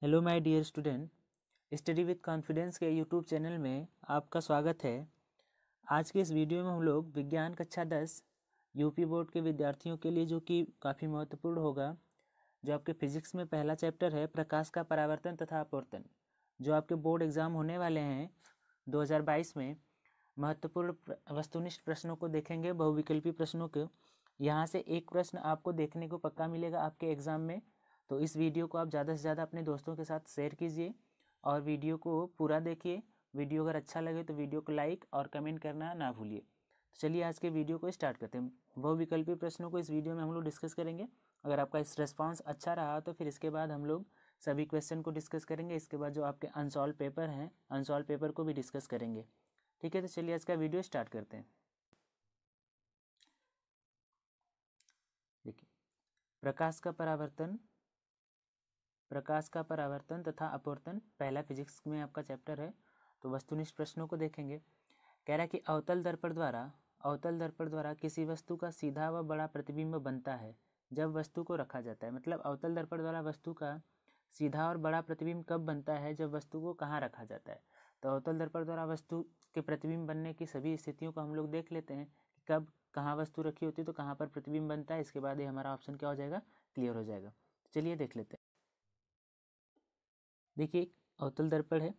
Hello my dear student, study with confidence के YouTube channel में आपका स्वागत है। आज के इस वीडियो में हम लोग विज्ञान कक्षा 10 यूपी बोर्ड के विद्यार्थियों के लिए, जो कि काफ़ी महत्वपूर्ण होगा, जो आपके फिजिक्स में पहला चैप्टर है प्रकाश का परावर्तन तथा अपवर्तन, जो आपके बोर्ड एग्ज़ाम होने वाले हैं 2022 में, महत्वपूर्ण वस्तुनिष्ठ प्रश्नों को देखेंगे, बहुविकल्पी प्रश्नों को। यहाँ से एक प्रश्न आपको देखने को पक्का मिलेगा आपके एग्ज़ाम में। तो इस वीडियो को आप ज़्यादा से ज़्यादा अपने दोस्तों के साथ शेयर कीजिए और वीडियो को पूरा देखिए। वीडियो अगर अच्छा लगे तो वीडियो को लाइक और कमेंट करना ना भूलिए। तो चलिए आज के वीडियो को स्टार्ट करते हैं। बहुविकल्पी प्रश्नों को इस वीडियो में हम लोग डिस्कस करेंगे। अगर आपका इस रेस्पॉन्स अच्छा रहा तो फिर इसके बाद हम लोग सभी क्वेश्चन को डिस्कस करेंगे। इसके बाद जो आपके अनसॉल्व पेपर हैं, अनसॉल्व पेपर को भी डिस्कस करेंगे। ठीक है, तो चलिए आज का वीडियो स्टार्ट करते हैं। देखिए, प्रकाश का परावर्तन तथा अपवर्तन पहला फिजिक्स में आपका चैप्टर है। तो वस्तुनिष्ठ प्रश्नों को देखेंगे। कह रहा है कि अवतल दर्पण द्वारा किसी वस्तु का सीधा व बड़ा प्रतिबिंब बनता है जब वस्तु को रखा जाता है। मतलब अवतल दर्पण द्वारा वस्तु का सीधा और बड़ा प्रतिबिंब कब बनता है? जब वस्तु को कहाँ रखा जाता है। तो अवतल दर्पण द्वारा वस्तु के प्रतिबिंब बनने की सभी स्थितियों को हम लोग देख लेते हैं कि कब कहाँ वस्तु रखी होती है तो कहाँ पर प्रतिबिंब बनता है। इसके बाद ये हमारा ऑप्शन क्या हो जाएगा? क्लियर हो जाएगा। चलिए देख लेते हैं। देखिए, अवतल दर्पण है।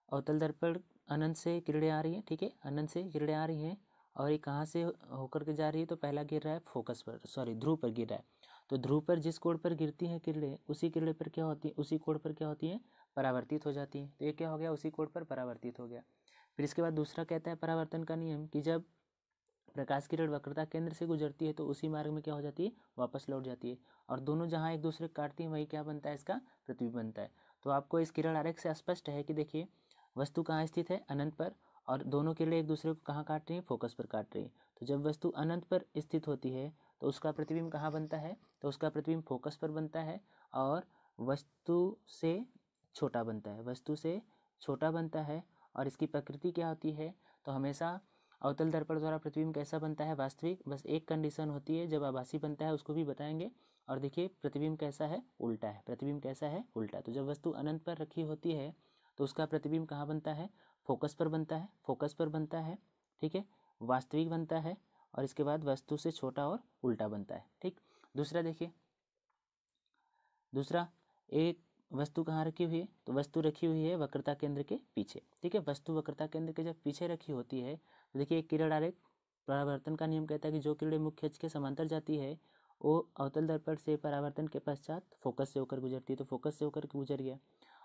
अवतल दर्पण अनंत से किरणें आ रही हैं। ठीक है, अनंत से किरणें आ रही हैं और ये कहाँ से होकर के जा रही है? तो पहला गिर रहा है फोकस पर, सॉरी ध्रुव पर गिर रहा है। तो ध्रुव पर जिस कोण पर गिरती हैं किरणें, उसी किरणें पर क्या होती है? उसी कोण पर क्या होती हैं? परावर्तित हो जाती हैं। तो ये क्या हो गया? उसी कोण पर परावर्तित हो गया। फिर इसके बाद दूसरा कहता है परावर्तन का नियम कि जब प्रकाश किरण वक्रता केंद्र से गुजरती है तो उसी मार्ग में क्या हो जाती है? वापस लौट जाती है। और दोनों जहाँ एक दूसरे को काटती हैं वही क्या बनता है? इसका प्रतिबिंब बनता है। तो आपको इस किरण आरेख से स्पष्ट है कि देखिए वस्तु कहाँ स्थित है? अनंत पर। और दोनों किरणें एक दूसरे को कहाँ काट रही हैं? फोकस पर काट रही है। तो जब वस्तु अनंत पर स्थित होती है तो उसका प्रतिबिंब कहाँ बनता है? तो उसका प्रतिबिंब फोकस पर बनता है और वस्तु से छोटा बनता है, वस्तु से छोटा बनता है। और इसकी प्रकृति क्या होती है? तो हमेशा अवतल दर्पण द्वारा प्रतिबिंब कैसा बनता है? वास्तविक। बस एक कंडीशन होती है, जब आभासी बनता है उसको भी बताएंगे। और देखिए प्रतिबिंब कैसा है? उल्टा है। प्रतिबिंब कैसा है? उल्टा। तो जब वस्तु अनंत पर रखी होती है तो उसका प्रतिबिंब कहाँ बनता है? फोकस पर बनता है, फोकस पर बनता है। ठीक है, वास्तविक बनता है और इसके बाद वस्तु से छोटा और उल्टा बनता है। ठीक, दूसरा देखिए, दूसरा एक वस्तु कहाँ रखी हुई है? तो वस्तु रखी हुई है वक्रता केंद्र के पीछे। ठीक है, वस्तु वक्रता केंद्र के जब पीछे रखी होती है तो देखिए एक किरण आरेख परावर्तन का नियम कहता है कि जो किरणें मुख्य अक्ष के समांतर जाती है वो अवतल दर्पण से परावर्तन के पश्चात फोकस से होकर गुजरती है। तो फोकस से होकर गुजर गया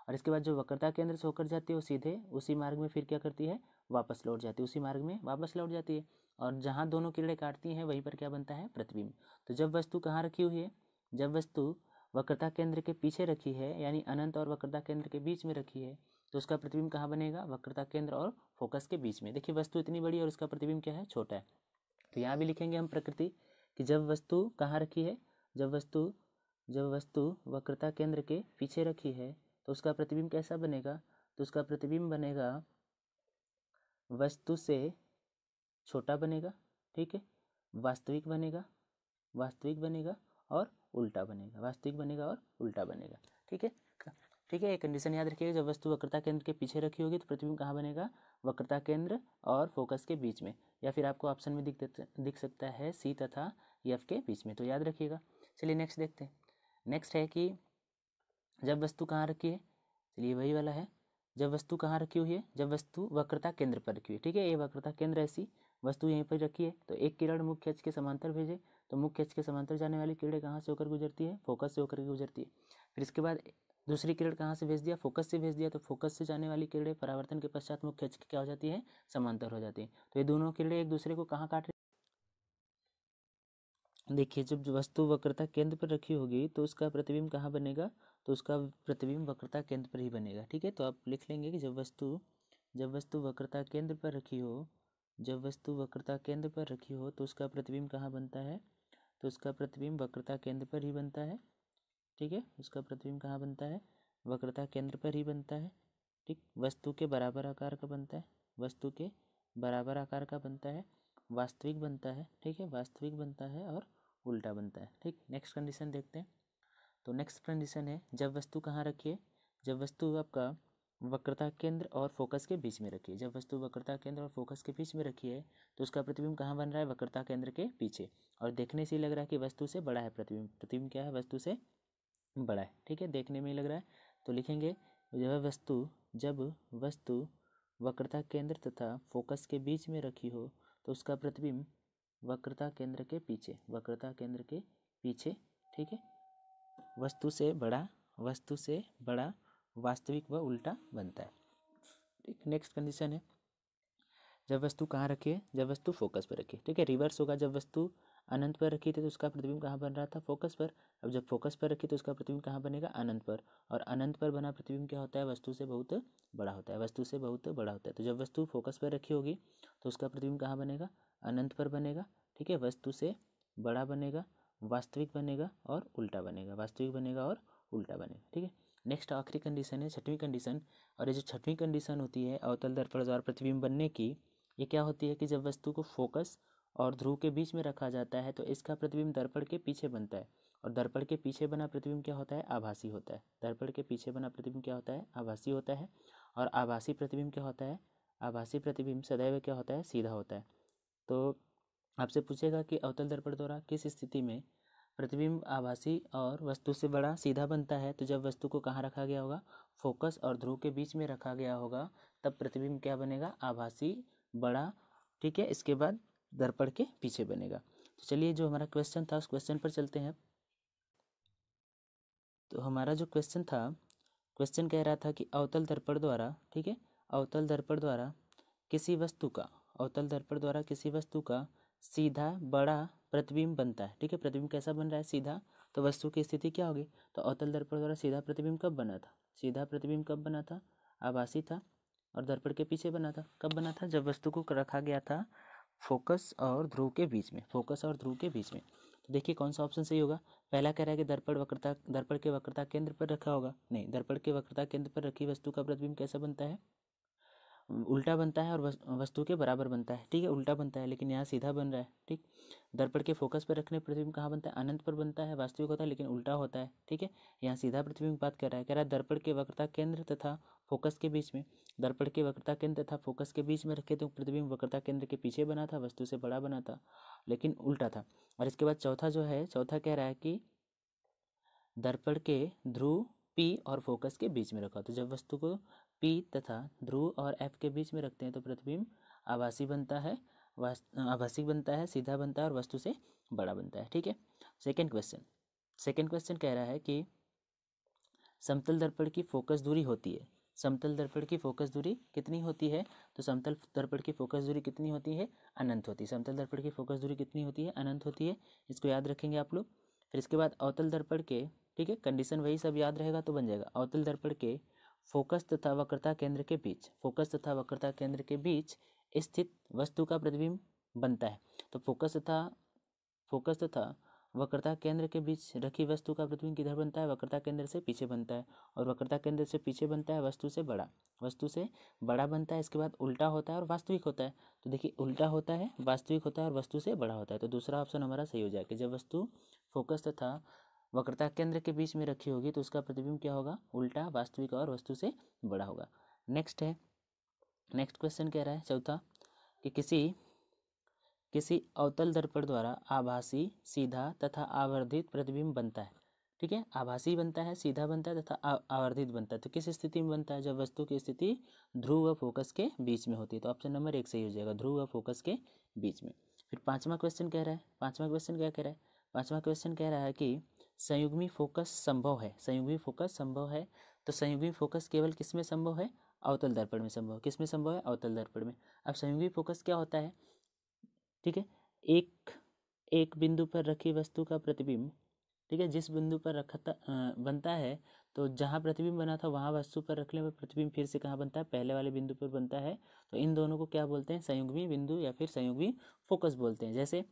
और इसके बाद जो वक्रता केंद्र से होकर जाती है वो सीधे उसी मार्ग में फिर क्या करती है? वापस लौट जाती है, उसी मार्ग में वापस लौट जाती है। और जहाँ दोनों किरणें काटती हैं वहीं पर क्या बनता है? प्रतिबिंब। तो जब वस्तु कहाँ रखी हुई है? जब वस्तु वक्रता केंद्र के पीछे रखी है, यानी अनंत और वक्रता केंद्र के बीच में रखी है, तो उसका प्रतिबिंब कहाँ बनेगा? वक्रता केंद्र और फोकस के बीच में। देखिए वस्तु इतनी बड़ी और उसका प्रतिबिंब क्या है? छोटा है। तो यहाँ भी लिखेंगे हम प्रकृति कि जब वस्तु कहाँ रखी है? जब वस्तु वक्रता केंद्र के पीछे रखी है तो उसका प्रतिबिंब कैसा बनेगा? तो उसका प्रतिबिंब बनेगा वस्तु से छोटा बनेगा। ठीक है, वास्तविक बनेगा, वास्तविक बनेगा और उल्टा बनेगा, वास्तविक बनेगा और उल्टा बनेगा। ठीक है, ठीक है, एक कंडीशन याद रखिएगा, जब वस्तु वक्रता केंद्र के पीछे रखी होगी तो प्रतिबिंब कहाँ बनेगा? वक्रता केंद्र और फोकस के बीच में, या फिर आपको ऑप्शन में दिख सकता है सी तथा एफ के बीच में। तो याद रखिएगा। चलिए नेक्स्ट देखते हैं। नेक्स्ट है कि जब वस्तु कहाँ रखी है? चलिए वही वाला है। जब वस्तु कहाँ रखी हुई है? जब वस्तु वक्रता केंद्र पर रखी हुई है। ठीक है, ये वक्रता केंद्र ऐसी वस्तु यहीं पर रखी है तो एक किरण मुख्य अक्ष के समांतर भेजे तो मुख्य अक्ष के समांतर जाने वाली किरणें कहाँ से होकर गुजरती है? फोकस से होकर गुजरती है। फिर इसके बाद दूसरी किरण कहाँ से भेज दिया? फोकस से भेज दिया। तो फोकस से जाने वाली किरणें परावर्तन के पश्चात मुख्य अक्ष की क्या हो जाती है? समांतर हो जाती है। तो ये दोनों किरणें एक दूसरे को कहाँ काट रही? देखिए जब वस्तु वक्रता केंद्र पर रखी होगी तो उसका प्रतिबिंब कहाँ बनेगा? तो उसका प्रतिबिंब वक्रता केंद्र पर ही बनेगा। ठीक है, तो आप लिख लेंगे कि जब वस्तु वक्रता केंद्र पर रखी हो, जब वस्तु वक्रता केंद्र पर रखी हो तो उसका प्रतिबिंब कहाँ बनता है? तो उसका प्रतिबिंब वक्रता केंद्र पर ही बनता है। ठीक है, उसका प्रतिबिंब कहाँ बनता है? वक्रता केंद्र पर ही बनता है। ठीक, वस्तु के बराबर आकार का बनता है, वस्तु के बराबर आकार का बनता है, वास्तविक बनता है। ठीक है, वास्तविक बनता है और उल्टा बनता है। ठीक, नेक्स्ट कंडीशन देखते हैं। तो नेक्स्ट कंडीशन है जब वस्तु कहाँ रखी है? जब वस्तु आपका वक्रता केंद्र और फोकस के बीच में रखी है, जब वस्तु वक्रता केंद्र और फोकस के बीच में रखी है तो उसका प्रतिबिंब कहाँ बन रहा है? वक्रता केंद्र के पीछे। और देखने से ही लग रहा है कि वस्तु से बड़ा है प्रतिबिंब। प्रतिबिंब क्या है? वस्तु से बड़ा है। ठीक है, देखने में ही लग रहा है। तो लिखेंगे जब वस्तु वक्रता केंद्र तथा फोकस के बीच में रखी हो तो उसका प्रतिबिंब वक्रता केंद्र के पीछे, वक्रता केंद्र के पीछे, ठीक है, वस्तु से बड़ा वास्तविक व उल्टा बनता है। ठीक, नेक्स्ट कंडीशन है जब वस्तु कहाँ रखी है? जब वस्तु फोकस पर रखी है। ठीक है, रिवर्स होगा। जब वस्तु अनंत पर रखी थी तो उसका प्रतिबिंब कहाँ बन रहा था? फोकस पर। अब जब फोकस पर रखी तो उसका प्रतिबिंब कहाँ बनेगा? अनंत पर। और अनंत पर बना प्रतिबिंब क्या होता है? वस्तु से बहुत बड़ा होता है, वस्तु से बहुत बड़ा होता है। तो जब वस्तु फोकस पर रखी होगी तो उसका प्रतिबिंब कहाँ बनेगा? अनंत पर बनेगा। ठीक है, वस्तु से बड़ा बनेगा, वास्तविक बनेगा और उल्टा बनेगा, वास्तविक बनेगा और उल्टा बनेगा। ठीक है, नेक्स्ट आखिरी कंडीशन है छठवीं कंडीशन। और ये जो छठवीं कंडीशन होती है अवतल दर्पण द्वारा प्रतिबिंब बनने की, ये क्या होती है कि जब वस्तु को फोकस और ध्रुव के बीच में रखा जाता है तो इसका प्रतिबिंब दर्पण के पीछे बनता है। और दर्पण के पीछे बना प्रतिबिंब क्या होता है? आभासी होता है। दर्पण के पीछे बना प्रतिबिंब क्या होता है? आभासी होता है। और आभासी प्रतिबिंब क्या होता है? आभासी प्रतिबिंब सदैव क्या होता है? सीधा होता है। तो आपसे पूछेगा कि अवतल दर्पण द्वारा किस स्थिति में प्रतिबिंब आभासी और वस्तु से बड़ा सीधा बनता है? तो जब वस्तु को कहाँ रखा गया होगा? फोकस और ध्रुव के बीच में रखा गया होगा, तब प्रतिबिंब क्या बनेगा? आभासी बड़ा। ठीक है, इसके बाद दर्पण के पीछे बनेगा। तो चलिए जो हमारा क्वेश्चन था उस क्वेश्चन पर चलते हैं। तो हमारा जो क्वेश्चन था, क्वेश्चन कह रहा था कि अवतल दर्पण द्वारा, ठीक है, अवतल दर्पण द्वारा किसी वस्तु का, अवतल दर्पण द्वारा किसी वस्तु का सीधा बड़ा प्रतिबिंब बनता है। ठीक है, प्रतिबिंब कैसा बन रहा है? सीधा। तो वस्तु की स्थिति क्या होगी? तो अवतल दर्पण द्वारा सीधा प्रतिबिंब कब बना था? सीधा प्रतिबिंब कब बना था? आभासी था और दर्पण के पीछे बना था। कब बना था? जब वस्तु को रखा गया था फोकस और ध्रुव के बीच में, फोकस और ध्रुव के बीच में। तो देखिए कौन सा ऑप्शन सही होगा। पहला कह रहा है कि दर्पण के वक्रता केंद्र पर रखा होगा। नहीं, दर्पण के वक्रता केंद्र पर रखी वस्तु का प्रतिबिंब कैसा बनता है? उल्टा बनता है और वस्तु के बराबर बनता है। ठीक है, उल्टा बनता है, लेकिन यहाँ सीधा बन रहा है। ठीक, दर्पण के फोकस पर रखने प्रतिबिंब कहाँ बनता है? अनंत पर बनता है, वास्तविक होता है, लेकिन उल्टा होता है। ठीक है, यहाँ सीधा प्रतिबिंब बात कर रहा है। कह रहा है दर्पण के वक्रता केंद्र तथा फोकस के बीच में, दर्पण के वक्रता केंद्र तथा फोकस के बीच में रखे तो प्रतिबिंब वक्रता केंद्र के पीछे बना था, वस्तु से बड़ा बना था, लेकिन उल्टा था। और इसके बाद चौथा जो है, चौथा कह रहा है कि दर्पण के ध्रुव P और फोकस के बीच में रखा। तो जब वस्तु को P तथा ध्रुव और F के बीच में रखते हैं तो प्रतिबिंब आभासी बनता है, आभासी बनता है, सीधा बनता है और वस्तु से बड़ा बनता है। ठीक है, सेकंड क्वेश्चन कह रहा है कि समतल दर्पण की फोकस दूरी होती है। समतल दर्पण की फोकस दूरी कितनी होती है? तो समतल दर्पण की फोकस दूरी कितनी होती है? अनंत होती है। समतल दर्पण की फोकस दूरी कितनी होती है? अनंत होती है। इसको याद रखेंगे आप लोग। फिर इसके बाद अवतल दर्पण के, ठीक है, कंडीशन वही सब याद रहेगा तो बन जाएगा। अवतल दर्पण के फोकस तथा वक्रता केंद्र के बीच, फोकस तथा वक्रता केंद्र के बीच स्थित वस्तु का प्रतिबिंब बनता है। तो फोकस तथा वक्रता केंद्र के बीच रखी वस्तु का प्रतिबिंब किधर बनता है? वक्रता केंद्र से पीछे बनता है। और वक्रता केंद्र से पीछे बनता है वस्तु से बड़ा, वस्तु से बड़ा बनता है। इसके बाद उल्टा होता है और वास्तविक होता है। तो देखिए उल्टा होता है, वास्तविक होता है और वस्तु से बड़ा होता है। तो दूसरा ऑप्शन हमारा सही हो जाएगा। जब वस्तु फोकस तथा वक्रता केंद्र के बीच में रखी होगी तो उसका प्रतिबिंब क्या होगा? उल्टा, वास्तविक और वस्तु से बड़ा होगा। नेक्स्ट क्वेश्चन कह रहा है चौथा कि किसी अवतल दर्पण द्वारा आभासी, सीधा तथा आवर्धित प्रतिबिंब बनता है। ठीक है, आभासी बनता है, सीधा बनता है तथा आवर्धित बनता है। तो किस स्थिति में बनता है? जब वस्तु की स्थिति ध्रुव व फोकस के बीच में होती है। तो ऑप्शन नंबर 1 सही हो जाएगा, ध्रुव व फोकस के बीच में। फिर पांचवा क्वेश्चन क्या कह रहा है? पांचवा क्वेश्चन कह रहा है कि संयुग्मी फोकस संभव है। संयुग्मी फोकस संभव है। तो संयुग्मी फोकस केवल किस में संभव है? अवतल दर्पण में संभव है। किस में संभव है? अवतल दर्पण में। अब संयुग्मी फोकस क्या होता है? ठीक है, एक बिंदु पर रखी वस्तु का प्रतिबिंब, ठीक है, जिस बिंदु पर बनता है, तो जहाँ प्रतिबिंब बना था वहाँ वस्तु पर रखने पर प्रतिबिंब फिर से कहाँ बनता है? पहले वाले बिंदु पर बनता है। तो इन दोनों को क्या बोलते हैं? संयुग्मी बिंदु या फिर संयुग्मी फोकस बोलते हैं। जैसे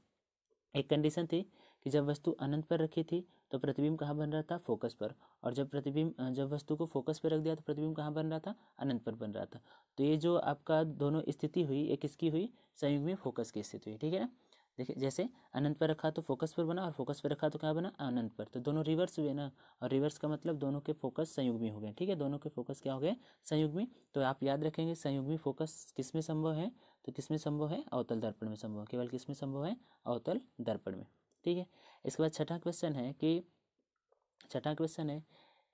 एक कंडीशन थी कि जब वस्तु अनंत पर रखी थी तो प्रतिबिंब कहाँ बन रहा था? फोकस पर। और जब वस्तु को फोकस पर रख दिया तो प्रतिबिंब कहाँ बन रहा था? अनंत पर बन रहा था। तो ये जो आपका दोनों स्थिति हुई, एक किसकी हुई? संयुग्मी फोकस की स्थिति हुई। ठीक है ना। देखिए जैसे अनंत पर रखा तो फोकस पर बना और फोकस पर रखा तो क्या बना, अनंत पर। तो दोनों रिवर्स हुए ना, और रिवर्स का मतलब दोनों के फोकस संयुग्मी हो गए। ठीक है, दोनों के फोकस क्या हो गए, संयुग्मी। तो आप याद रखेंगे संयुग्मी फोकस किस में संभव है, तो किस में संभव है, अवतल दर्पण में संभव, केवल किस में संभव है, अवतल दर्पण में। ठीक है, इसके बाद छठा क्वेश्चन है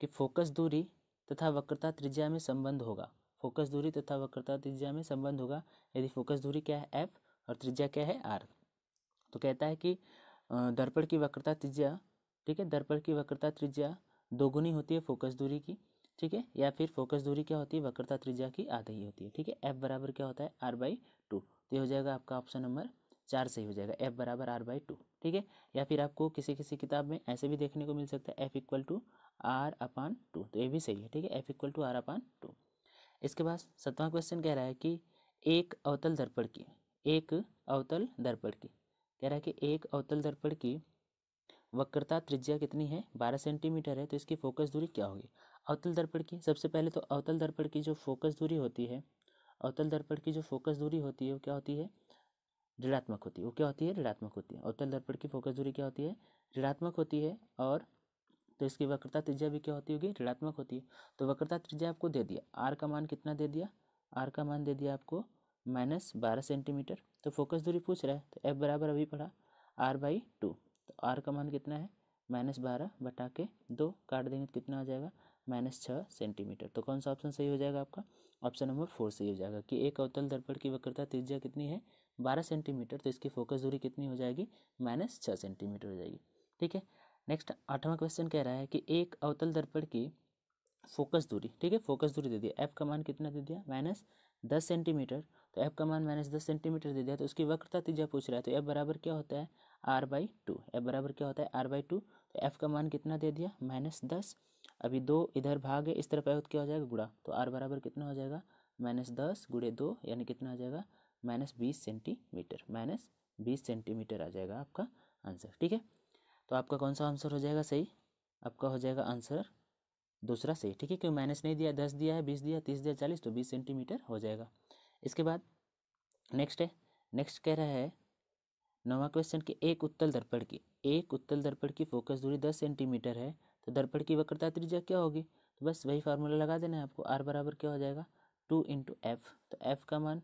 कि फोकस दूरी तथा वक्रता त्रिज्या में संबंध होगा। फोकस दूरी तथा वक्रता त्रिज्या में संबंध होगा यदि फोकस दूरी क्या है, f, और त्रिज्या क्या है, r। तो कहता है कि दर्पण की वक्रता त्रिज्या, ठीक है, दर्पण की वक्रता त्रिज्या दोगुनी होती है फोकस दूरी की। ठीक है, या फिर फोकस दूरी क्या होती है, वक्रता त्रिज्या की आधी ही होती है। ठीक है, f बराबर क्या होता है, r/2। तो ये हो जाएगा आपका ऑप्शन नंबर 4 सही हो जाएगा, f बराबर r/2। ठीक है, या फिर आपको किसी किसी किताब में ऐसे भी देखने को मिल सकता है f इक्वल टू r/2। तो ये भी सही है। ठीक है, f इक्वल टू r/2। इसके बाद 7वां क्वेश्चन कह रहा है कि एक अवतल दर्पण की कह रहा है कि एक अवतल दर्पण की वक्रता त्रिज्या कितनी है, 12 सेंटीमीटर है। तो इसकी फोकस दूरी क्या होगी अवतल दर्पण की। सबसे पहले तो अवतल दर्पण की जो फोकस दूरी होती है, अवतल दर्पण की जो फोकस दूरी होती है वो क्या होती है, ऋणात्मक होती है। वो क्या होती है, ऋणात्मक होती है। अवतल दर्पण की फोकस दूरी क्या होती है, ऋणात्मक होती है। और तो इसकी वक्रता त्रिज्या भी क्या होती होगी, ऋणात्मक होती है। तो वक्रता त्रिज्या आपको दे दिया, आर का मान कितना दे दिया, आर का मान दे दिया आपको -12 सेंटीमीटर। तो फोकस दूरी पूछ रहा है, तो एफ बराबर अभी पढ़ा r/2। तो आर का मान कितना है, -12 बटा के 2, काट देंगे तो कितना आ जाएगा, -6 सेंटीमीटर। तो कौन सा ऑप्शन सही हो जाएगा आपका, ऑप्शन नंबर 4 सही हो जाएगा कि एक अवतल दर्पण की वक्रता त्रिज्या कितनी है, 12 सेंटीमीटर। तो इसकी फोकस दूरी कितनी हो जाएगी, -6 सेंटीमीटर हो जाएगी। ठीक है, नेक्स्ट 8वां क्वेश्चन कह रहा है कि एक अवतल दर्पण की फोकस दूरी, ठीक है, फोकस दूरी दे दिया, एफ का मान कितना दे दिया, -10 सेंटीमीटर। तो एफ का मान -10 सेंटीमीटर दे दिया, तो उसकी वक्रता त्रिज्या पूछ रहा है। तो एफ बराबर क्या होता है, r/2। एफ बराबर क्या होता है, r/2। तो एफ का मान कितना दे दिया, -10। अभी 2 इधर भाग है, इस तरफ आए तो क्या हो जाएगा, गुणा। तो r बराबर कितना हो जाएगा, -10 गुणे 2 यानी कितना आ जाएगा, -20 सेंटीमीटर। -20 सेंटीमीटर आ जाएगा आपका आंसर। ठीक है, तो आपका कौन सा आंसर हो जाएगा सही, आपका हो जाएगा आंसर दूसरा सही। ठीक है, क्यों माइनस नहीं दिया, 10 दिया है, 20 दिया, 30 दिया, 40, तो 20 सेंटीमीटर हो जाएगा। इसके बाद नेक्स्ट कह रहा है 9वां क्वेश्चन कि एक उत्तल दर्पण की फोकस दूरी 10 सेंटीमीटर है। तो दर्पण की वक्रता त्रिज्या क्या होगी, तो बस वही फार्मूला लगा देना है आपको। आर बराबर क्या हो जाएगा, 2 × एफ। तो एफ का मान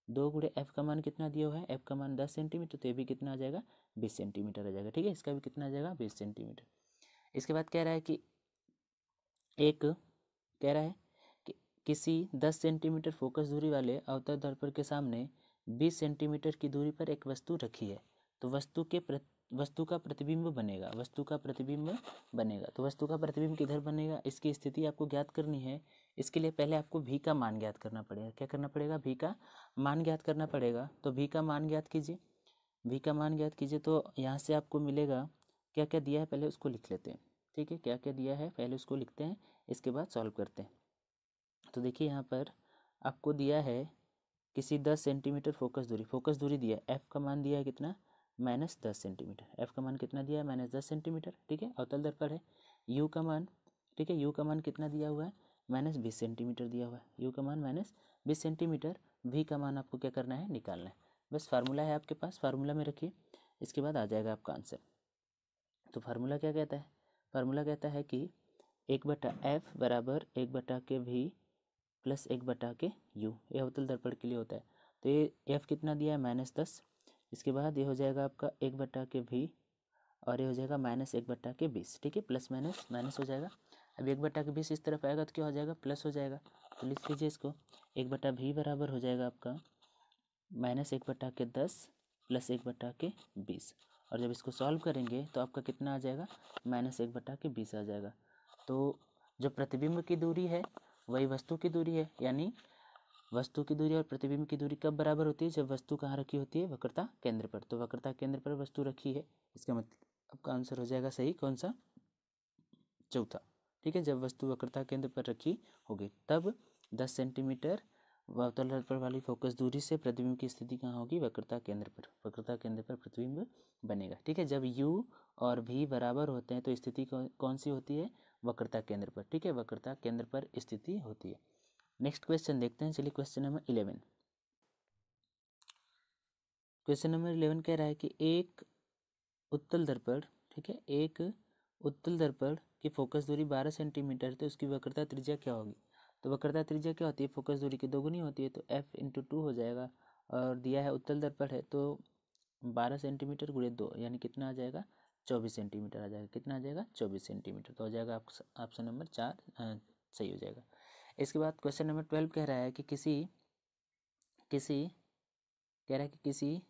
2 गुणे एफ का मान कितना दिया हुआ है, एफ का मान 10 सेंटीमीटर। तो ये भी कितना आ जाएगा, 20 सेंटीमीटर आ जाएगा। ठीक है, इसका भी कितना आ जाएगा, 20 सेंटीमीटर। इसके बाद कह रहा है कि किसी 10 सेंटीमीटर फोकस दूरी वाले अवतल दर्पण के सामने 20 सेंटीमीटर की दूरी पर एक वस्तु रखी है। तो वस्तु का प्रतिबिंब बनेगा, तो वस्तु का प्रतिबिंब किधर बनेगा, इसकी स्थिति आपको ज्ञात करनी है। इसके लिए पहले आपको भी का मान ज्ञात करना पड़ेगा। क्या करना पड़ेगा, भी का मान ज्ञात करना पड़ेगा। तो भी का मान ज्ञात कीजिए। तो यहाँ से आपको मिलेगा, क्या क्या दिया है पहले उसको लिख लेते हैं। ठीक है, क्या क्या दिया है पहले उसको लिखते हैं, इसके बाद सॉल्व करते हैं। तो देखिए यहाँ पर आपको दिया है किसी 10 सेंटीमीटर फोकस दूरी दिया है, एफ का मान दिया है कितना, -10 सेंटीमीटर। एफ का मान कितना दिया है, -10 सेंटीमीटर। ठीक है, अवतल दर्पण है। यू का मान, ठीक है, यू का मान कितना दिया हुआ है, -20 सेंटीमीटर दिया हुआ है। यू का मान -20 सेंटीमीटर। वी का मान आपको क्या करना है, निकालना है। बस फार्मूला है आपके पास, फार्मूला में रखिए, इसके बाद आ जाएगा आपका आंसर। तो फार्मूला क्या कहता है, फार्मूला कहता है कि 1/f बराबर 1/v प्लस 1/k u। ये अवतल दर्पण के लिए होता है। तो ये f कितना दिया है, -10। इसके बाद ये हो जाएगा आपका 1/v और ये हो जाएगा -1/20। ठीक है, प्लस माइनस हो जाएगा। अब 1/20 इस तरफ आएगा तो क्या हो जाएगा, प्लस हो जाएगा। तो लिख लीजिए इसको, 1/v बराबर हो जाएगा आपका -1/10 प्लस 1/20। और जब इसको सॉल्व करेंगे तो आपका कितना आ जाएगा, -1/20 आ जाएगा। तो जो प्रतिबिंब की दूरी है वही वस्तु की दूरी है, यानी वस्तु की दूरी और प्रतिबिंब की दूरी कब बराबर होती है, जब वस्तु कहाँ रखी होती है, वक्रता केंद्र पर। तो वक्रता केंद्र पर वस्तु रखी है, इसका मतलब आपका आंसर हो जाएगा सही, कौन सा, चौथा। ठीक है, जब वस्तु वक्रता केंद्र पर रखी होगी तब 10 सेंटीमीटर अवतल दर्पण वाली फोकस दूरी से प्रतिबिंब की स्थिति कहाँ होगी, वक्रता केंद्र पर प्रतिबिंब बनेगा। ठीक है, जब u और v बराबर होते हैं तो स्थिति कौन सी होती है, वक्रता केंद्र पर। ठीक है, वक्रता केंद्र पर स्थिति होती है। नेक्स्ट क्वेश्चन देखते हैं, चलिए क्वेश्चन नंबर 11। क्वेश्चन नंबर 11 कह रहा है कि एक उत्तल दर्पण, ठीक है, एक उत्तल दर्पण की फोकस दूरी 12 सेंटीमीटर है, तो उसकी वक्रता त्रिज्या क्या होगी। तो वक्रता त्रिज्या क्या होती है, फोकस दूरी की दोगुनी होती है, तो f/2 हो जाएगा। और दिया है उत्तल दर्पण है तो 12 सेंटीमीटर गुणे 2 यानी कितना आ जाएगा, 24 सेंटीमीटर आ जाएगा। कितना आ जाएगा, 24 सेंटीमीटर। तो हो जाएगा ऑप्शन नंबर 4 सही हो जाएगा। इसके बाद क्वेश्चन नंबर 12 कह रहा है कि किसी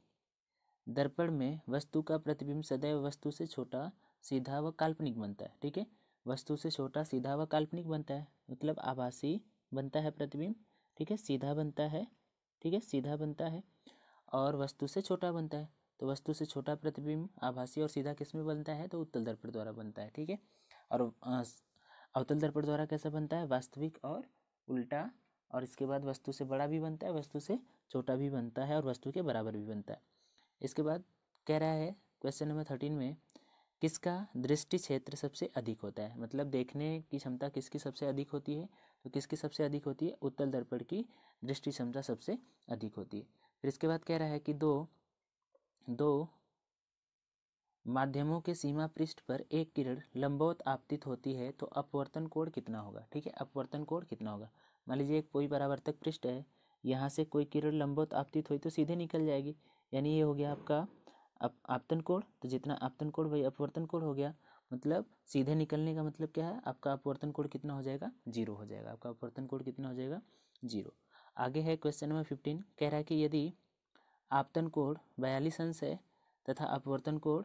दर्पण में वस्तु का प्रतिबिंब सदैव वस्तु से छोटा, सीधा व काल्पनिक बनता है। ठीक है, वस्तु से छोटा, सीधा व काल्पनिक बनता है, मतलब आभासी बनता है प्रतिबिंब। ठीक है, सीधा बनता है, ठीक है, सीधा बनता है और वस्तु से छोटा बनता है। तो वस्तु से छोटा प्रतिबिंब आभासी और सीधा किस में बनता है, तो उत्तल दर्पण द्वारा बनता है। ठीक है, और अवतल दर्पण द्वारा कैसा बनता है, वास्तविक और उल्टा। और इसके बाद वस्तु से बड़ा भी बनता है, वस्तु से छोटा भी बनता है और वस्तु के बराबर भी बनता है। इसके बाद कह रहा है क्वेश्चन नंबर 13 में, किसका दृष्टि क्षेत्र सबसे अधिक होता है, मतलब देखने की क्षमता किसकी सबसे अधिक होती है। तो किसकी सबसे अधिक होती है, उत्तल दर्पण की दृष्टि क्षमता सबसे अधिक होती है। फिर इसके बाद कह रहा है कि दो माध्यमों के सीमा पृष्ठ पर एक किरण लंबवत आपतित होती है तो अपवर्तन कोण कितना होगा। ठीक है, अपवर्तन कोण कितना होगा। मान लीजिए एक कोई परावर्तक पृष्ठ है, यहाँ से कोई किरण लंबवत आपतित हुई तो सीधे निकल जाएगी, यानी ये हो गया आपका आपतन कोण। तो जितना आपतन कोण वही अपवर्तन कोण हो गया, मतलब सीधे निकलने का मतलब क्या है, आपका अपवर्तन कोण कितना हो जाएगा, 0 हो जाएगा। आपका अपवर्तन कोण कितना हो जाएगा, 0। आगे है क्वेश्चन नंबर 15, कह रहा है कि यदि आपतन कोण 42 अंश है तथा अपवर्तन कोण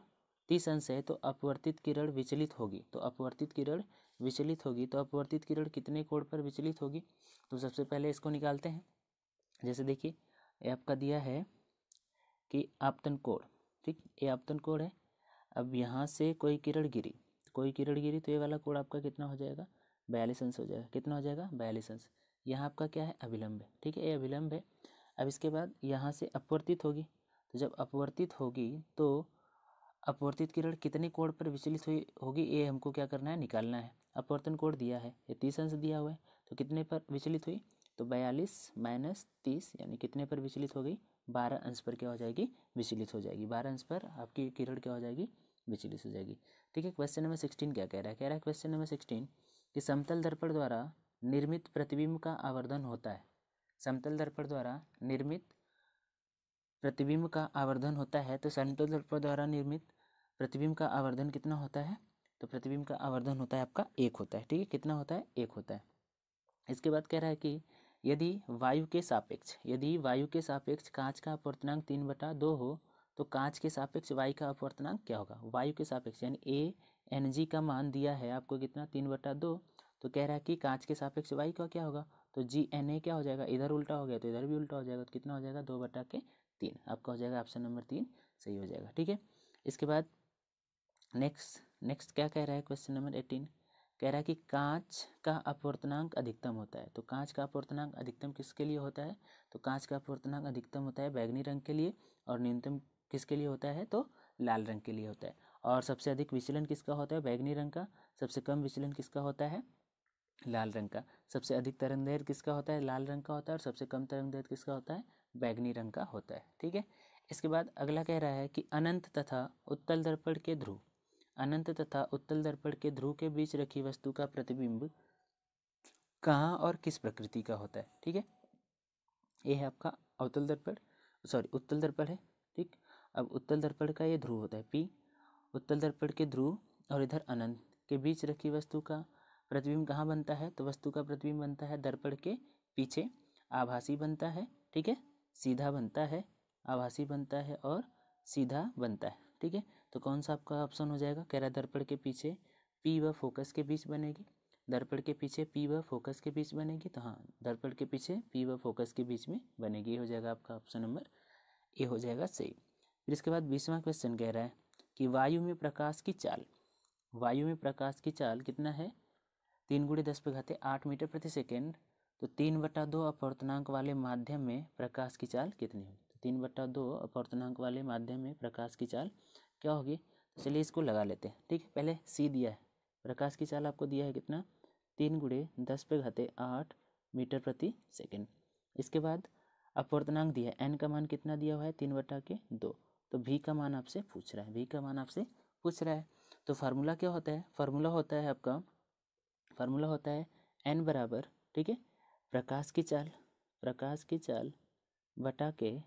30 अंश है तो अपवर्तित किरण विचलित होगी। तो अपवर्तित किरण विचलित होगी, तो अपवर्तित किरण कितने कोण पर विचलित होगी। तो सबसे पहले इसको निकालते हैं। जैसे देखिए, ये आपका दिया है कि आपतन कोण, ठीक, ये आपतन कोण है। अब यहाँ से कोई किरण गिरी तो ये वाला कोण आपका कितना हो जाएगा, 42 अंश हो जाएगा। कितना हो जाएगा, 42 अंश। यहाँ आपका क्या है, अभिलंब है। ठीक है, ये अभिलंब है। अब इसके बाद यहाँ से अपवर्तित होगी, तो जब अपवर्तित होगी तो अपवर्तित किरण कितने कोण पर विचलित हुई होगी, ये हमको क्या करना है, निकालना है। अपवर्तन कोण दिया है, ये 30 अंश दिया हुआ है, तो कितने पर विचलित हुई, तो 42 माइनस 30 यानी कितने पर विचलित हो गई, 12 अंश पर क्या हो जाएगी, विचलित हो जाएगी। 12 अंश पर आपकी किरण क्या हो जाएगी, विचलित हो जाएगी। ठीक है, क्वेश्चन नंबर 16 क्या कह रहा है, क्वेश्चन नंबर 16 कि समतल दर्पण द्वारा निर्मित प्रतिबिंब का आवर्धन होता है। समतल दर्पण द्वारा निर्मित प्रतिबिंब का आवर्धन होता है, तो समतल दर्पण द्वारा निर्मित प्रतिबिंब का आवर्धन कितना होता है, तो प्रतिबिंब का आवर्धन होता है आपका 1 होता है। ठीक है, कितना होता है, 1 होता है। इसके बाद कह रहा है कि यदि वायु के सापेक्ष कांच का अपवर्तनांक 3/2 हो तो कांच के सापेक्ष वायु का अपवर्तनांक क्या होगा। वायु के सापेक्ष यानी ANG का मान दिया है आपको कितना, 3/2। तो कह रहा है कि कांच के सापेक्ष वायु का क्या होगा, तो GNA क्या हो जाएगा, इधर उल्टा हो गया तो इधर भी उल्टा हो जाएगा, तो कितना हो जाएगा, 2/3। आपका हो जाएगा ऑप्शन नंबर 3 सही हो जाएगा। ठीक है, इसके बाद नेक्स्ट क्या कह रहा है, क्वेश्चन नंबर 18 कह रहा है कि कांच का अपवर्तनांक अधिकतम होता है। तो कांच का अपवर्तनांक अधिकतम किसके लिए होता है, तो कांच का अपवर्तनांक अधिकतम होता है बैगनी रंग के लिए, और न्यूनतम किसके लिए होता है, तो लाल रंग के लिए होता है। और सबसे अधिक विचलन किसका होता है, बैगनी रंग का। सबसे कम विचलन किसका होता है, लाल रंग का। सबसे अधिक तरंगदैर्घ्य किसका होता है, लाल रंग का होता है, और सबसे कम तरंगदैर्घ्य किसका होता है, बैगनी रंग का होता है। ठीक है, इसके बाद अगला कह रहा है कि अनंत तथा उत्तल दर्पण के ध्रुव के बीच रखी वस्तु का प्रतिबिंब कहाँ और किस प्रकृति का होता है। ठीक है, ये है आपका उत्तल दर्पण है। ठीक, अब उत्तल दर्पण का ये ध्रुव होता है P, उत्तल दर्पण के ध्रुव और इधर अनंत के बीच रखी वस्तु का प्रतिबिंब कहाँ बनता है, तो वस्तु का प्रतिबिंब बनता है दर्पण के पीछे, आभासी बनता है। ठीक है, सीधा बनता है, आभासी बनता है और सीधा बनता है। ठीक है, तो कौन सा आपका ऑप्शन हो जाएगा, कह रहा है दर्पण के पीछे P व फोकस के बीच बनेगी। दर्पण के पीछे P व फोकस के बीच बनेगी, तो हाँ, दर्पण के पीछे P व फोकस के बीच में बनेगी। ये हो जाएगा आपका ऑप्शन नंबर ए हो जाएगा सही। फिर इसके बाद 20वां क्वेश्चन कह रहा है कि वायु में प्रकाश की चाल कितना है, 3 × 10⁸ मीटर प्रति सेकेंड। तो 3/2 अपवर्तनांक वाले माध्यम में प्रकाश की चाल कितनी होगी। तो 3/2 अपवर्तनांक वाले माध्यम में प्रकाश की चाल क्या होगी। तो चलिए इसको लगा लेते हैं। ठीक है, पहले C दिया है, प्रकाश की चाल आपको दिया है कितना, 3 × 10⁸ मीटर प्रति सेकेंड। इसके बाद अपूर्णांक दिया है, n का मान कितना दिया हुआ है 3/2, तो v का मान आपसे पूछ रहा है, v का मान आपसे पूछ रहा है। तो फार्मूला क्या होता है, फार्मूला होता है आपका, फार्मूला होता है n बराबर, ठीक है, प्रकाश की चाल बटा के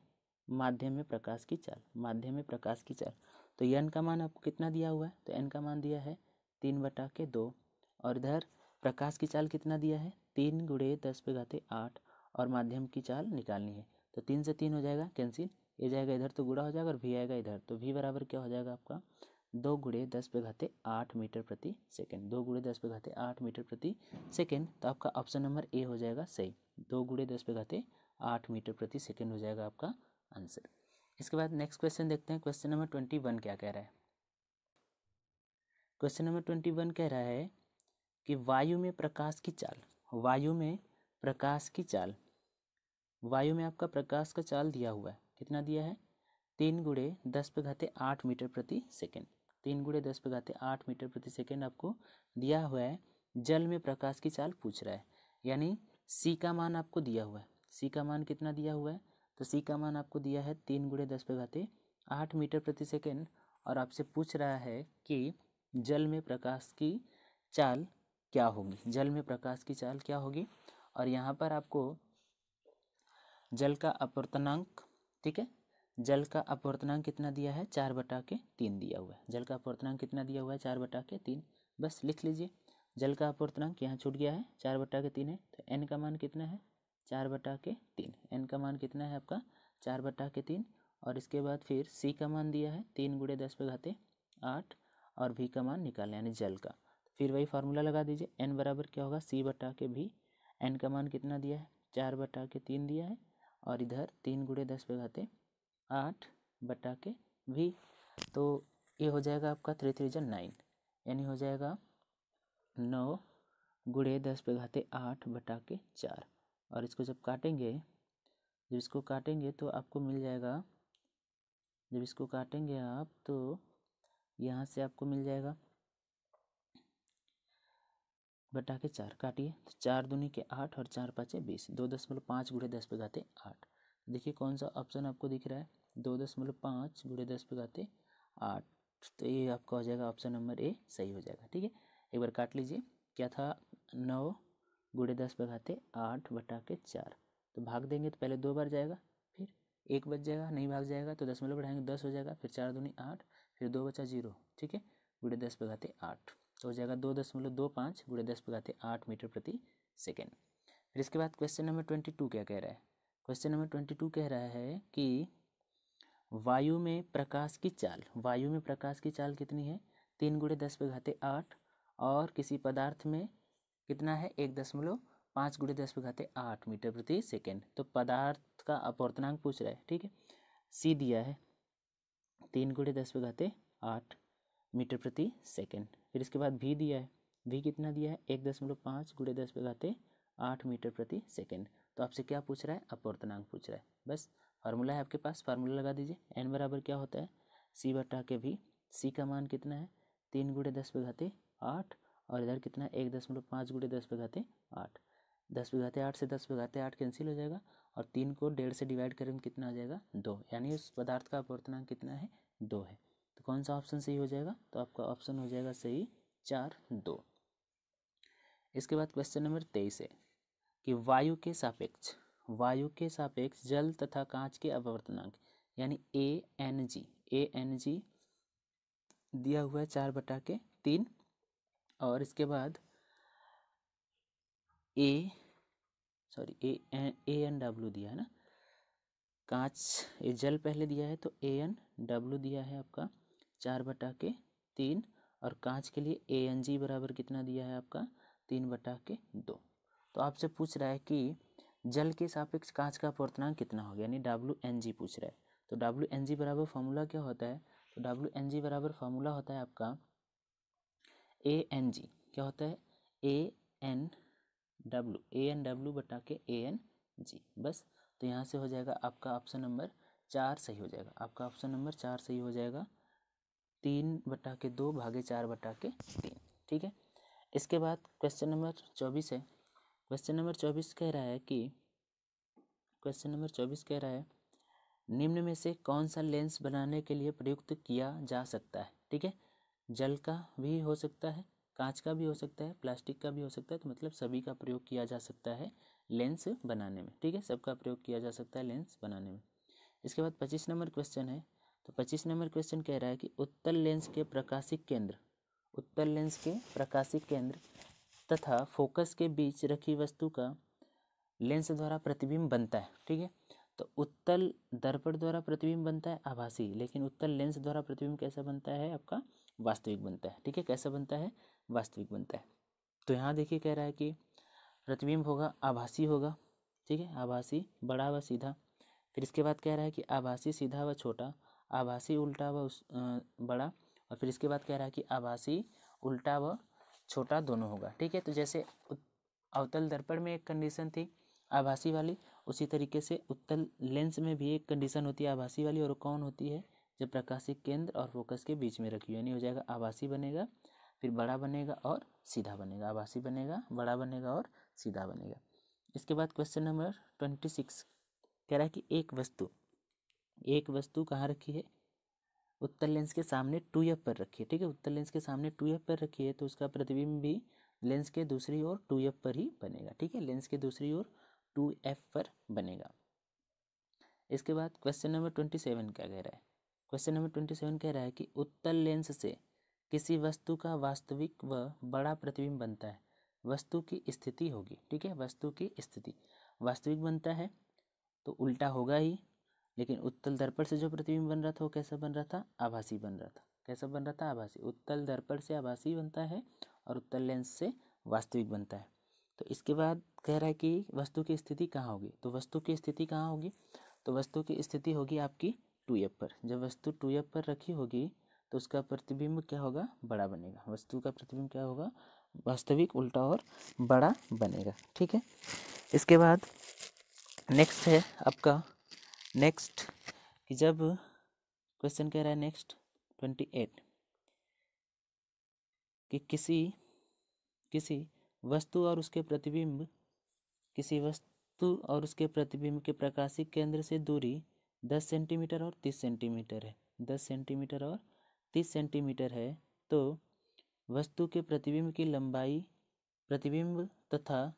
माध्यम में प्रकाश की चाल, माध्यम में प्रकाश की चाल। तो n का मान आपको कितना दिया हुआ है, तो n का मान दिया है 3/2, और इधर प्रकाश की चाल कितना दिया है 3 × 10⁸ और माध्यम की चाल निकालनी है। तो 3 से 3 हो जाएगा कैंसिल, ये जाएगा इधर तो गुणा हो जाएगा और v आएगा इधर, तो v बराबर क्या हो जाएगा आपका 2 × 10⁸ मीटर प्रति सेकेंड, 2 × 10⁸ मीटर प्रति सेकेंड। तो आपका ऑप्शन नंबर ए हो जाएगा सही, 2 × 10⁸ मीटर प्रति सेकेंड हो जाएगा आपका आंसर। इसके बाद नेक्स्ट क्वेश्चन देखते हैं, क्वेश्चन नंबर 21 क्या कह रहा है। क्वेश्चन नंबर 21 कह रहा है कि वायु में प्रकाश की चाल, वायु में प्रकाश की चाल, वायु में आपका प्रकाश का चाल दिया हुआ है, कितना दिया है 3 × 10⁸ मीटर प्रति सेकेंड, 3 × 10⁸ मीटर प्रति सेकेंड आपको दिया हुआ है। जल में प्रकाश की चाल पूछ रहा है, यानी सी का मान आपको दिया हुआ है, सी का मान कितना दिया हुआ है, तो सी का मान आपको दिया है 3 × 10⁸ मीटर प्रति सेकेंड, और आपसे पूछ रहा है कि जल में प्रकाश की चाल क्या होगी, जल में प्रकाश की चाल क्या होगी। और यहाँ पर आपको जल का अपवर्तनांक, ठीक है, जल का अपवर्तनांक कितना दिया है 4/3 दिया हुआ है, जल का अपवर्तनांक कितना दिया हुआ है 4/3, बस लिख लीजिए। जल का अपवर्तनांक यहाँ छूट गया है 4/3 है, तो n का मान कितना है 4/3, n का मान कितना है आपका 4/3, और इसके बाद फिर c का मान दिया है 3 × 10⁸ और v का मान निकालना यानी जल का, फिर वही फार्मूला लगा दीजिए, n बराबर क्या होगा c/v, n का मान कितना दिया है 4/3 दिया है, और इधर 3 × 10⁸ तो ये हो जाएगा आपका 3 3 जा 9, यानी हो जाएगा 9 × 10⁸ और इसको जब काटेंगे, जब इसको काटेंगे तो आपको मिल जाएगा, जब इसको काटेंगे आप तो यहाँ से आपको मिल जाएगा /4, काटिए तो 4 दूनी के 8 और 4 5 20, 2.5 × 10⁸। देखिए कौन सा ऑप्शन आपको दिख रहा है 2.5 × 10⁸, तो ये आपका हो जाएगा ऑप्शन नंबर ए सही हो जाएगा। ठीक है, एक बार काट लीजिए, क्या था 9 × 10⁸/4, तो भाग देंगे तो पहले 2 बार जाएगा, फिर 1 बच जाएगा, नहीं भाग जाएगा तो दशमलव बढ़ाएंगे 10 हो जाएगा, फिर 4 दूनी 8, फिर 2 बचा 0, ठीक है, × 10⁸, तो हो जाएगा 2.25 × 10⁸ मीटर प्रति सेकेंड। फिर इसके बाद क्वेश्चन नंबर 22 क्या कह रहा है, क्वेश्चन नंबर 22 कह रहा है कि वायु में प्रकाश की चाल, वायु में प्रकाश की चाल कितनी है 3 × 10⁸, और किसी पदार्थ में कितना है 1.5 × 10⁸ मीटर प्रति सेकेंड। तो पदार्थ का अपवर्तनांक पूछ रहा है, ठीक है, सी दिया है 3 × 10⁸ मीटर प्रति सेकेंड। फिर इसके बाद भी दिया है, भी कितना दिया है 1.5 × 10⁸ मीटर प्रति सेकेंड। तो आपसे क्या पूछ रहा है, अपवर्तनांक पूछ रहा है। बस फार्मूला है आपके पास, फार्मूला लगा दीजिए, n बराबर क्या होता है c/v, c का मान कितना है 3 × 10⁸, और इधर कितना है 1.5 × 10⁸, 10⁸ से 10⁸ कैंसिल हो जाएगा, और 3 को 1.5 से डिवाइड करेंगे कितना आ जाएगा 2, यानी उस पदार्थ का अपवर्तनांक कितना है 2 है। तो कौन सा ऑप्शन सही हो जाएगा, तो आपका ऑप्शन हो जाएगा सही 4 2। इसके बाद क्वेश्चन नंबर 23 है कि वायु के सापेक्ष जल तथा कांच के अपवर्तनांक यानी ANG दिया हुआ है 4/3, और इसके बाद ANW दिया है ना, कांच ये जल पहले दिया है तो ANW दिया है आपका 4/3, और कांच के लिए ANG बराबर कितना दिया है आपका 3/2। तो आपसे पूछ रहा है कि जल के सापेक्ष कांच का अपवर्तनांक कितना होगा, यानी WNG पूछ रहा है। तो WNG बराबर फॉर्मूला क्या होता है, तो WNG बराबर फॉर्मूला होता है आपका ANG, क्या होता है ANW/ANG, बस। तो यहाँ से हो जाएगा आपका ऑप्शन नंबर 4 सही हो जाएगा, आपका ऑप्शन नंबर 4 सही हो जाएगा, 3/2 भागे 4/3। ठीक है, इसके बाद क्वेश्चन नंबर 24 है, क्वेश्चन नंबर 24 कह रहा है कि क्वेश्चन नंबर 24 कह रहा है निम्न में से कौन सा लेंस बनाने के लिए प्रयुक्त किया जा सकता है। ठीक है, जल का भी हो सकता है, कांच का भी हो सकता है, प्लास्टिक का भी हो सकता है, तो मतलब सभी का प्रयोग किया जा सकता है लेंस बनाने में। ठीक है, सबका प्रयोग किया जा सकता है लेंस बनाने में। इसके बाद 25 नंबर क्वेश्चन है। तो 25 नंबर क्वेश्चन कह रहा है कि उत्तल लेंस के प्रकाशिक केंद्र, उत्तल लेंस के प्रकाशिक केंद्र तथा फोकस के बीच रखी वस्तु का लेंस द्वारा प्रतिबिंब बनता है। ठीक है, तो उत्तल दर्पण द्वारा प्रतिबिंब बनता है आभासी, लेकिन उत्तल लेंस द्वारा प्रतिबिंब कैसा बनता है आपका, वास्तविक बनता है। ठीक है, कैसा बनता है, वास्तविक बनता है। तो यहाँ देखिए कह रहा है कि प्रतिबिंब होगा आभासी होगा। ठीक है, आभासी बड़ा व सीधा। फिर इसके बाद कह रहा है कि आभासी सीधा व छोटा, आभासी उल्टा व बड़ा, और फिर इसके बाद कह रहा है कि आभासी उल्टा व छोटा दोनों होगा। ठीक है, तो जैसे अवतल दर्पण में एक कंडीशन थी आभासी वाली, उसी तरीके से उत्तल लेंस में भी एक कंडीशन होती है आभासी वाली, और कौन होती है, जब प्रकाशिक केंद्र और फोकस के बीच में रखी, यानी हो जाएगा आभासी बनेगा, फिर बड़ा बनेगा और सीधा बनेगा, आभासी बनेगा, बड़ा बनेगा और सीधा बनेगा। इसके बाद क्वेश्चन नंबर 26 कह रहा है कि एक वस्तु कहाँ रखी है, उत्तल लेंस के सामने 2f पर रखी है। ठीक है, उत्तल लेंस के सामने 2f पर रखी है, तो उसका प्रतिबिंब भी लेंस के दूसरी ओर 2f पर ही बनेगा। ठीक है, लेंस के दूसरी ओर 2f पर बनेगा। इसके बाद क्वेश्चन नंबर 27 क्या कह रहा है, क्वेश्चन नंबर 27 कह रहा है कि उत्तल लेंस से किसी वस्तु का वास्तविक व बड़ा प्रतिबिंब बनता है, वस्तु की स्थिति होगी। ठीक है, वस्तु की स्थिति, वास्तविक बनता है तो उल्टा होगा ही, लेकिन उत्तल दर्पण से जो प्रतिबिंब बन रहा था वो कैसा बन रहा था, आभासी बन रहा था। कैसा बन रहा था, आभासी। उत्तल दर्पण से आभासी बनता है और उत्तल लेंस से वास्तविक बनता है। तो इसके बाद कह रहा है कि वस्तु की स्थिति कहाँ होगी, तो वस्तु की स्थिति कहाँ होगी, तो वस्तु की स्थिति होगी आपकी 2f पर। जब वस्तु 2f पर रखी होगी तो उसका प्रतिबिंब क्या होगा, बड़ा बनेगा। वस्तु का प्रतिबिंब क्या होगा, वास्तविक, उल्टा और बड़ा बनेगा। ठीक है, इसके बाद नेक्स्ट है आपका नेक्स्ट कि जब क्वेश्चन कह रहा है नेक्स्ट 28 कि किसी वस्तु और उसके प्रतिबिंब, किसी वस्तु और उसके प्रतिबिंब के प्रकाशिक केंद्र से दूरी 10 सेंटीमीटर और 30 सेंटीमीटर है, 10 सेंटीमीटर और 30 सेंटीमीटर है, तो वस्तु के प्रतिबिंब की लंबाई, प्रतिबिंब तथा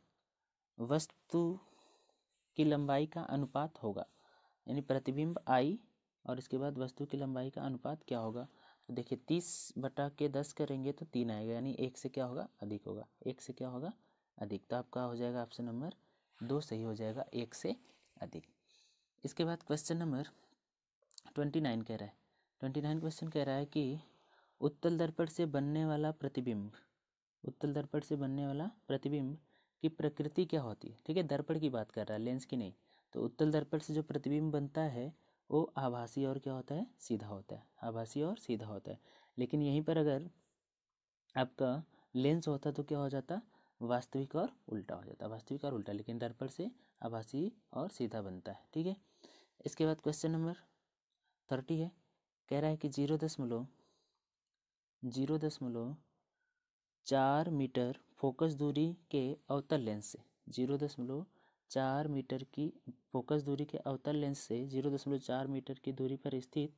वस्तु की लंबाई का अनुपात होगा, यानी प्रतिबिंब आई और इसके बाद वस्तु की लंबाई का अनुपात क्या होगा। तो देखिए 30/10 करेंगे तो 3 आएगा, यानी 1 से क्या होगा, अधिक होगा, 1 से क्या होगा, अधिक। तो आपका हो जाएगा ऑप्शन नंबर 2 सही हो जाएगा, 1 से अधिक। इसके बाद क्वेश्चन नंबर 29 कह रहा है, 29 क्वेश्चन कह रहा है कि उत्तल दर्पण से बनने वाला प्रतिबिंब, उत्तल दर्पण से बनने वाला प्रतिबिंब की प्रकृति क्या होती है। ठीक है, दर्पण की बात कर रहा है, लेंस की नहीं। तो उत्तल दर्पण से जो प्रतिबिंब बनता है वो आभासी और क्या होता है, सीधा होता है, आभासी और सीधा होता है। लेकिन यहीं पर अगर आपका लेंस होता तो क्या हो जाता, वास्तविक और उल्टा हो जाता, वास्तविक और उल्टा, लेकिन दर्पण से आभासी और सीधा बनता है। ठीक है, इसके बाद क्वेश्चन नंबर 30 है, कह रहा है कि 0.4 मीटर फोकस दूरी के अवतल लेंस से, 0.4 मीटर की फोकस दूरी के अवतल लेंस से 0.4 मीटर की दूरी पर स्थित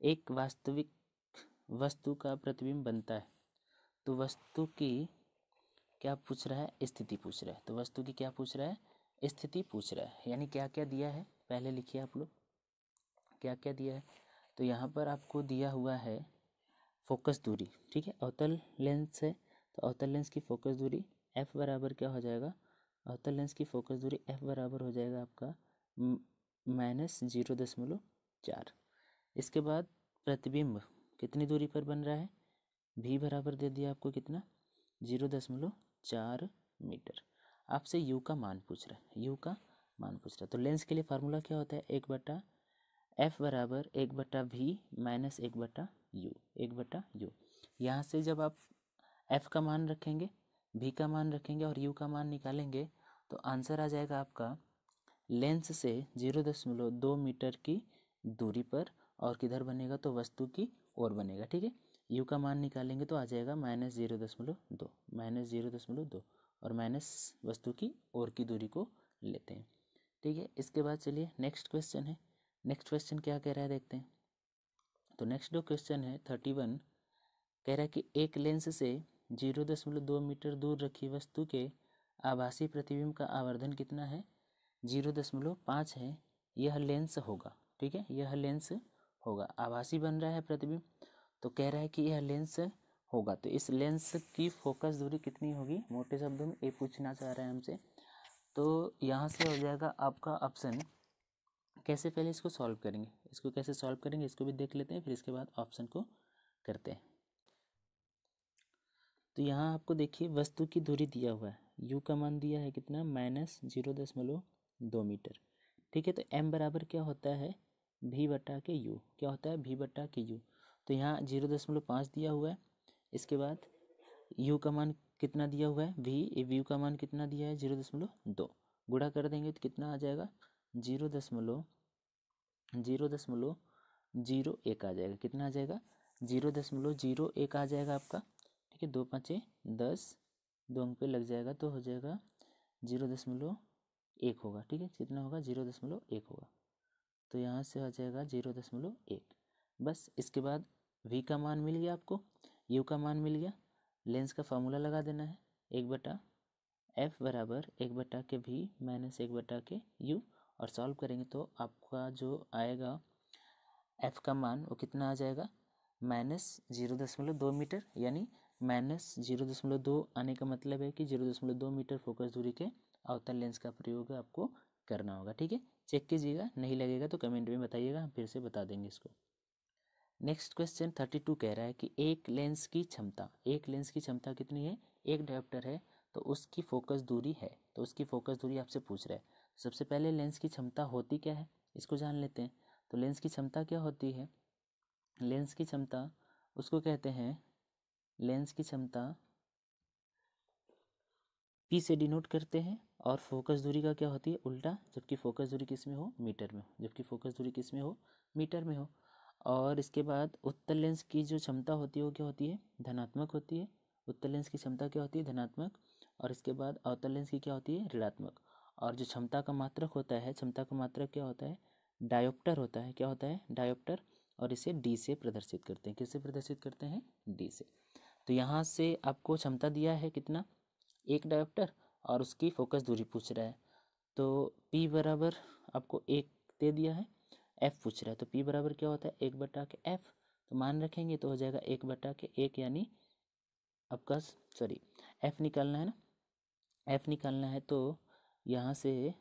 एक वास्तविक वस्तु का प्रतिबिंब बनता है। तो वस्तु की क्या पूछ रहा है, स्थिति पूछ रहा है। तो वस्तु की क्या पूछ रहा है, स्थिति पूछ रहा है, यानी क्या क्या दिया है पहले लिखिए आप लोग, क्या क्या दिया है। तो यहाँ पर आपको दिया हुआ है फोकस दूरी। ठीक है, अवतल लेंस है तो अवतल लेंस की फोकस दूरी f बराबर क्या हो जाएगा, अवतल लेंस की फोकस दूरी f बराबर हो जाएगा आपका -0.4। इसके बाद प्रतिबिंब कितनी दूरी पर बन रहा है, v बराबर दे दिया आपको कितना, 0.4 मीटर। आपसे u का मान पूछ रहा है, u का मान पूछ रहा है। तो लेंस के लिए फार्मूला क्या होता है, 1/f बराबर 1/v माइनस 1/u, 1/u। यहाँ से जब आप f का मान रखेंगे, v का मान रखेंगे और u का मान निकालेंगे तो आंसर आ जाएगा आपका लेंस से 0.2 मीटर की दूरी पर, और किधर बनेगा, तो वस्तु की ओर बनेगा। ठीक है, u का मान निकालेंगे तो आ जाएगा -0.2, -0.2, और माइनस वस्तु की ओर की दूरी को लेते हैं। ठीक है। इसके बाद चलिए नेक्स्ट क्वेश्चन है। नेक्स्ट क्वेश्चन क्या कह रहा है देखते हैं। तो नेक्स्ट जो क्वेश्चन है 31 कह रहा है कि एक लेंस से 0.2 मीटर दूर रखी वस्तु के आभासी प्रतिबिंब का आवर्धन कितना है? 0.5 है। यह लेंस होगा, ठीक है, यह लेंस होगा। आभासी बन रहा है प्रतिबिंब, तो कह रहा है कि यह लेंस होगा। तो इस लेंस की फोकस दूरी कितनी होगी? मोटे शब्दों में ये पूछना चाह रहा है हमसे। तो यहाँ से हो जाएगा आपका ऑप्शन। कैसे पहले इसको सॉल्व करेंगे, इसको कैसे सॉल्व करेंगे इसको भी देख लेते हैं, फिर इसके बाद ऑप्शन को करते हैं। तो यहाँ आपको देखिए वस्तु की दूरी दिया हुआ है, u का मान दिया है कितना? -0.2 मीटर, ठीक है। तो m बराबर क्या होता है? v बटा के u। क्या होता है? v बटा के u। तो यहाँ 0.5 दिया हुआ है। इसके बाद u का मान कितना दिया हुआ है? v का मान कितना दिया है? 0.2। गुणा कर देंगे तो कितना आ जाएगा? 0.01 आ जाएगा। कितना आ जाएगा? 0.01 आ जाएगा आपका, ठीक है। 2 5 10, 2 अंक पे लग जाएगा तो हो जाएगा 0.1 होगा, ठीक है। कितना होगा? 0.1 होगा। तो यहाँ से हो जाएगा 0.1। बस इसके बाद v का मान मिल गया आपको, u का मान मिल गया। लेंस का फार्मूला लगा देना है, 1/f बराबर 1/v माइनस 1/के u। और सॉल्व करेंगे तो आपका जो आएगा f का मान वो कितना आ जाएगा? -0.2 मीटर, यानी -0.2 आने का मतलब है कि 0.2 मीटर फोकस दूरी के अवतल लेंस का प्रयोग आपको करना होगा, ठीक है। चेक कीजिएगा, नहीं लगेगा तो कमेंट में बताइएगा, हम फिर से बता देंगे इसको। नेक्स्ट क्वेश्चन 32 कह रहा है कि एक लेंस की क्षमता कितनी है? एक डायोप्टर है तो उसकी फोकस दूरी है, तो उसकी फोकस दूरी आपसे पूछ रहा है। सबसे पहले लेंस की क्षमता होती क्या है इसको जान लेते हैं। तो लेंस की क्षमता क्या होती है? लेंस की क्षमता उसको कहते हैं, लेंस की क्षमता P से डिनोट करते हैं। और फोकस दूरी का क्या होती है? उल्टा, जबकि फोकस दूरी किस में हो? मीटर में हो। जबकि फोकस दूरी किस में हो? मीटर में हो। और इसके बाद उत्तल लेंस की जो क्षमता होती है वो क्या होती है? धनात्मक होती है। उत्तल लेंस की क्षमता क्या होती है? धनात्मक। और इसके बाद अवतल लेंस की क्या होती है? ऋणात्मक। और जो क्षमता का मात्रक होता है, क्षमता का मात्रक क्या होता है? डायोप्टर होता है। क्या होता है? डायोप्टर। और इसे डी से प्रदर्शित करते हैं। किससे प्रदर्शित करते हैं? डी से। तो यहाँ से आपको क्षमता दिया है कितना? एक डायोप्टर, और उसकी फोकस दूरी पूछ रहा है। तो P बराबर आपको 1 दे दिया है, F पूछ रहा है। तो P बराबर क्या होता है? 1/f। तो मान रखेंगे तो हो जाएगा 1/1, यानी आपका F निकालना है ना। F निकालना है तो यहाँ से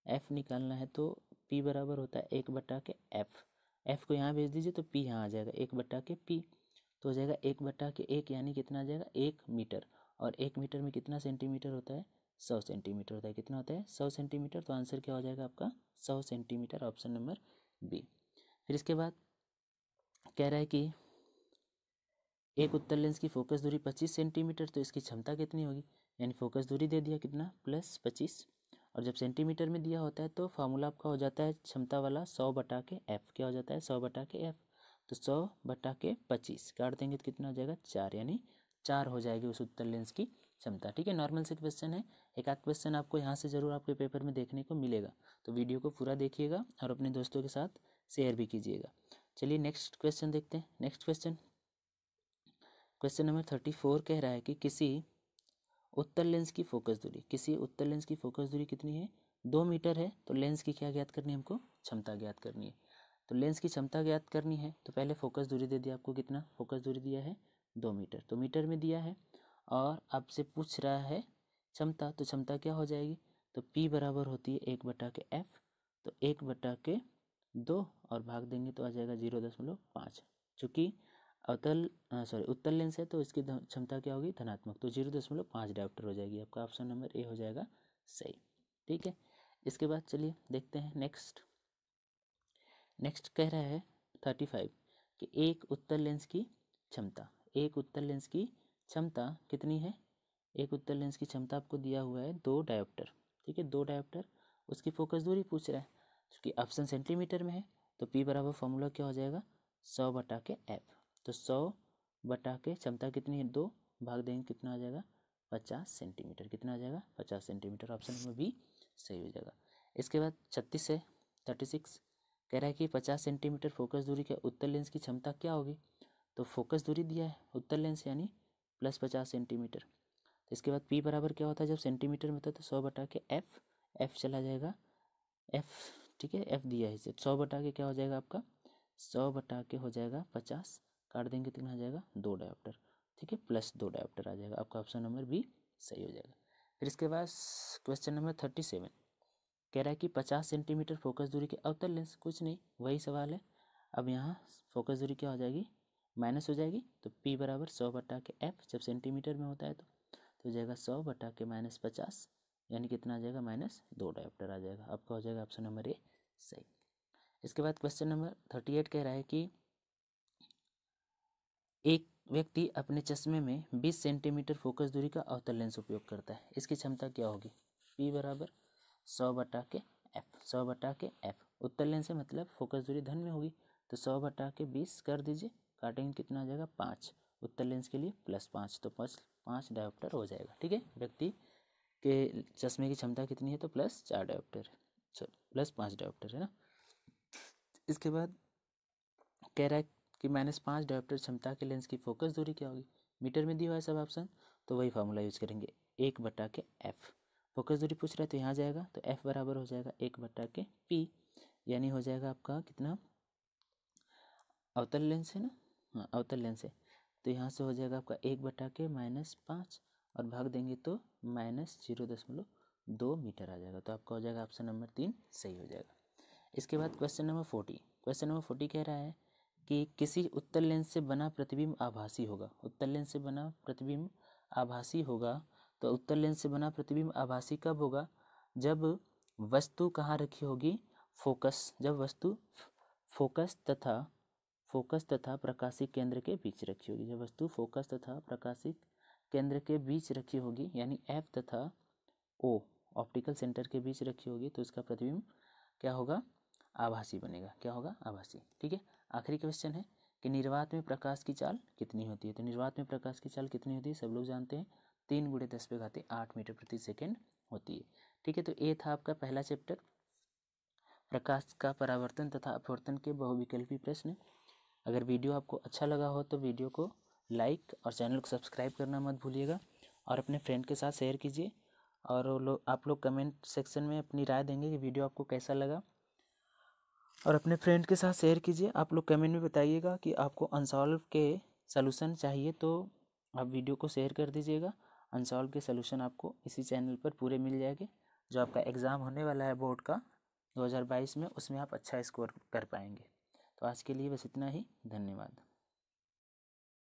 F निकालना है तो P बराबर होता है 1/f। F को यहाँ भेज दीजिए तो P यहाँ आ जाएगा 1/p। तो हो जाएगा 1/1, यानी कितना आ जाएगा? 1 मीटर। और 1 मीटर में कितना सेंटीमीटर होता है? 100 सेंटीमीटर होता है। कितना होता है? 100 सेंटीमीटर। तो आंसर क्या हो जाएगा आपका? 100 सेंटीमीटर, ऑप्शन नंबर बी। फिर इसके बाद कह रहा है कि एक उत्तल लेंस की फोकस दूरी 25 सेंटीमीटर, तो इसकी क्षमता कितनी होगी? यानी फोकस दूरी दे दिया कितना? +25। और जब सेंटीमीटर में दिया होता है तो फार्मूला आपका हो जाता है क्षमता वाला 100/f। क्या हो जाता है? 100/f। तो 100/25 काट देंगे तो कितना हो जाएगा? 4, यानी 4 हो जाएगी उस उत्तल लेंस की क्षमता, ठीक है। नॉर्मल से क्वेश्चन है, एक आध क्वेश्चन आपको यहाँ से ज़रूर आपके पेपर में देखने को मिलेगा। तो वीडियो को पूरा देखिएगा और अपने दोस्तों के साथ शेयर भी कीजिएगा। चलिए नेक्स्ट क्वेश्चन देखते हैं। नेक्स्ट क्वेश्चन नंबर 34 कह रहा है कि किसी उत्तल लेंस की फोकस दूरी कितनी है? 2 मीटर है। तो लेंस की क्या ज्ञात करनी है हमको? क्षमता ज्ञात करनी है। तो लेंस की क्षमता ज्ञात करनी है तो पहले फोकस दूरी दे दिया आपको, कितना फोकस दूरी दिया है? 2 मीटर। तो मीटर में दिया है और आपसे पूछ रहा है क्षमता, तो क्षमता क्या हो जाएगी? तो P बराबर होती है 1/f। तो 1/2 और भाग देंगे तो आ जाएगा 0.5। चूँकि उत्तल लेंस है तो इसकी क्षमता क्या होगी? धनात्मक। तो 0.5 डायोप्टर हो जाएगी। आपका ऑप्शन नंबर ए हो जाएगा सही, ठीक है। इसके बाद चलिए देखते हैं नेक्स्ट कह रहा है 35 कि एक उत्तल लेंस की क्षमता कितनी है? एक उत्तल लेंस की क्षमता आपको दिया हुआ है 2 डायोप्टर, ठीक है। 2 डायोप्टर, उसकी फोकस दूरी पूछ रहा है क्योंकि ऑप्शन सेंटीमीटर में है। तो P बराबर फॉर्मूला क्या हो जाएगा? 100/f। तो 100/के क्षमता कितनी है? 2, भाग देंगे कितना आ जाएगा? 50 सेंटीमीटर। कितना आ जाएगा? 50 सेंटीमीटर। ऑप्शन नंबर बी सही हो जाएगा। इसके बाद 36 है 36 कह रहा है कि 50 सेंटीमीटर फोकस दूरी के उत्तल लेंस की क्षमता क्या होगी। तो फोकस दूरी दिया है उत्तल लेंस यानी प्लस 50 सेंटीमीटर। तो इसके बाद पी बराबर क्या होता है, जब सेंटीमीटर में होता है तो 100 बटा के एफ चला जाएगा एफ, ठीक है एफ दिया है इसे 100 बटा के क्या हो जाएगा आपका 100 बटा के हो जाएगा 50, काट देंगे कितना आ जाएगा 2 डायोप्टर, ठीक है प्लस 2 डायोप्टर आ जाएगा। आपका ऑप्शन नंबर बी सही हो जाएगा। फिर इसके बाद क्वेश्चन नंबर 37 कह रहा है कि 50 सेंटीमीटर फोकस दूरी के अवतल लेंस, कुछ नहीं वही सवाल है। अब यहाँ फोकस दूरी क्या हो जाएगी माइनस हो जाएगी, तो P बराबर 100 बटा के एफ, जब सेंटीमीटर में होता है तो हो जाएगा 100 बटा के माइनस 50 यानी कितना आ जाएगा माइनस 2 डायोप्टर आ जाएगा। आपका हो जाएगा ऑप्शन नंबर ए सही। इसके बाद क्वेश्चन नंबर 38 कह रहा है कि एक व्यक्ति अपने चश्मे में 20 सेंटीमीटर फोकस दूरी का अवतल लेंस उपयोग करता है, इसकी क्षमता क्या होगी। P बराबर 100 बटा के एफ, 100 बटा के एफ उत्तल लेंस है मतलब फोकस दूरी धन में होगी, तो 100 बटा के 20 कर दीजिए, काटेंगे कितना आ जाएगा 5, उत्तल लेंस के लिए प्लस 5, तो 5 डायोप्टर हो जाएगा। ठीक है, व्यक्ति के चश्मे की क्षमता कितनी है तो प्लस 4 डायोप्टर है, प्लस 5 डायोप्टर है ना। इसके बाद कह रहा है कि -5 डायोप्टर क्षमता के लेंस की फोकस दूरी क्या होगी। मीटर में दिया हुआ है सब ऑप्शन, तो वही फार्मूला यूज करेंगे 1 बटा के एफ, फोकस दूरी पूछ रहा है तो यहाँ जाएगा, तो एफ बराबर हो जाएगा 1 बटा के पी, यानी हो जाएगा आपका कितना अवतल लेंस है ना, हाँ अवतल लेंस है, तो यहाँ से हो जाएगा आपका 1 बटा के -5 और भाग देंगे तो -0.2 मीटर आ जाएगा। तो आपका हो जाएगा ऑप्शन नंबर 3 सही हो जाएगा। इसके बाद क्वेश्चन नंबर 40, क्वेश्चन नंबर 40 कह रहा है कि किसी उत्तल लेंस से बना प्रतिबिंब आभासी होगा। उत्तल लेंस से बना प्रतिबिंब आभासी होगा, तो उत्तल लेंस से बना प्रतिबिंब आभासी कब होगा, जब वस्तु कहाँ रखी होगी फोकस, जब वस्तु फोकस तथा प्रकाशिक केंद्र के बीच रखी होगी, जब वस्तु फोकस तथा प्रकाशिक केंद्र के बीच रखी होगी यानी एफ तथा ओ ऑप्टिकल सेंटर के बीच रखी होगी, तो इसका प्रतिबिंब क्या होगा आभासी बनेगा, क्या होगा आभासी। ठीक है, आखिरी क्वेश्चन है कि निर्वात में प्रकाश की चाल कितनी होती है। तो निर्वात में प्रकाश की चाल कितनी होती है सब लोग जानते हैं, 3 × 10⁸ मीटर प्रति सेकेंड होती है। ठीक है, तो ये था आपका पहला चैप्टर प्रकाश का परावर्तन तथा अपवर्तन के बहुविकल्पी प्रश्न। अगर वीडियो आपको अच्छा लगा हो तो वीडियो को लाइक और चैनल को सब्सक्राइब करना मत भूलिएगा और अपने फ्रेंड के साथ शेयर कीजिए, और आप लोग कमेंट सेक्शन में अपनी राय देंगे कि वीडियो आपको कैसा लगा, और अपने फ्रेंड के साथ शेयर कीजिए। आप लोग कमेंट में बताइएगा कि आपको अनसॉल्व के सलूशन चाहिए तो आप वीडियो को शेयर कर दीजिएगा। अनसॉल्व के सलूशन आपको इसी चैनल पर पूरे मिल जाएंगे। जो आपका एग्ज़ाम होने वाला है बोर्ड का 2022 में, उसमें आप अच्छा स्कोर कर पाएंगे। तो आज के लिए बस इतना ही, धन्यवाद।